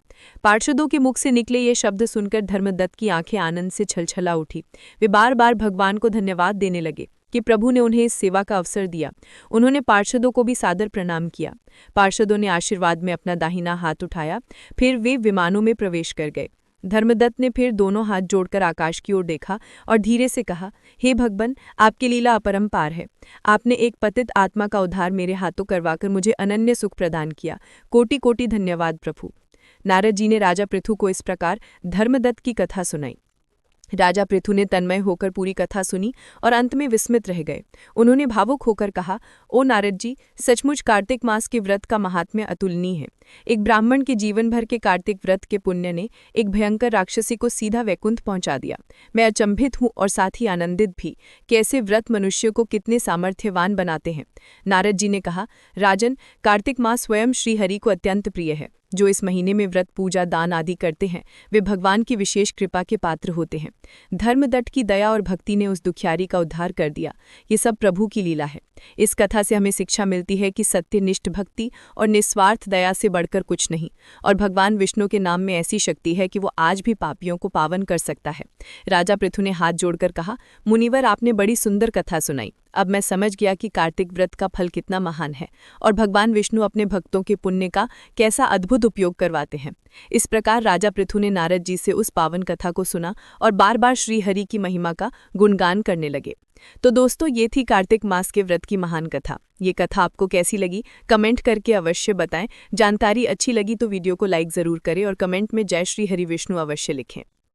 पार्षदों के मुख से निकले ये शब्द सुनकर धर्मदत्त की आंखें आनंद से छलछला उठी। वे बार बार भगवान को धन्यवाद देने लगे कि प्रभु ने उन्हें इस सेवा का अवसर दिया। उन्होंने पार्षदों को भी सादर प्रणाम किया। पार्षदों ने आशीर्वाद में अपना दाहिना हाथ उठाया, फिर वे विमानों में प्रवेश कर गए। धर्मदत्त ने फिर दोनों हाथ जोड़कर आकाश की ओर देखा और धीरे से कहा, हे भगवान, आपकी लीला अपरंपार है। आपने एक पतित आत्मा का उद्धार मेरे हाथों करवाकर मुझे अनन्य सुख प्रदान किया। कोटि कोटि धन्यवाद प्रभु। नारद जी ने राजा पृथु को इस प्रकार धर्मदत्त की कथा सुनाई। राजा पृथु ने तन्मय होकर पूरी कथा सुनी और अंत में विस्मित रह गए। उन्होंने भावुक होकर कहा, ओ नारद जी, सचमुच कार्तिक मास के व्रत का महात्म्य अतुलनीय है। एक ब्राह्मण के जीवन भर के कार्तिक व्रत के पुण्य ने एक भयंकर राक्षसी को सीधा वैकुंठ पहुंचा दिया। मैं अचंभित हूं और साथ ही आनंदित भी कि ऐसे व्रत मनुष्य को कितने सामर्थ्यवान बनाते हैं। नारद जी ने कहा, राजन, कार्तिक मास स्वयं श्रीहरि को अत्यंत प्रिय है। जो इस महीने में व्रत पूजा दान आदि करते हैं वे भगवान की विशेष कृपा के पात्र होते हैं। धर्मदत्त की दया और भक्ति ने उस दुखियारी का उद्धार कर दिया। ये सब प्रभु की लीला है। इस कथा से हमें शिक्षा मिलती है कि सत्यनिष्ठ भक्ति और निस्वार्थ दया से बढ़कर कुछ नहीं, और भगवान विष्णु के नाम में ऐसी शक्ति है कि वो आज भी पापियों को पावन कर सकता है। राजा पृथु ने हाथ जोड़कर कहा, मुनिवर, आपने बड़ी सुंदर कथा सुनाई। अब मैं समझ गया कि कार्तिक व्रत का फल कितना महान है और भगवान विष्णु अपने भक्तों के पुण्य का कैसा अद्भुत उपयोग करवाते हैं। इस प्रकार राजा पृथु ने नारद जी से उस पावन कथा को सुना और बार बार श्रीहरि की महिमा का गुणगान करने लगे। तो दोस्तों, ये थी कार्तिक मास के व्रत की महान कथा। ये कथा आपको कैसी लगी कमेंट करके अवश्य बताएं। जानकारी अच्छी लगी तो वीडियो को लाइक ज़रूर करें और कमेंट में जय श्री हरि विष्णु अवश्य लिखें।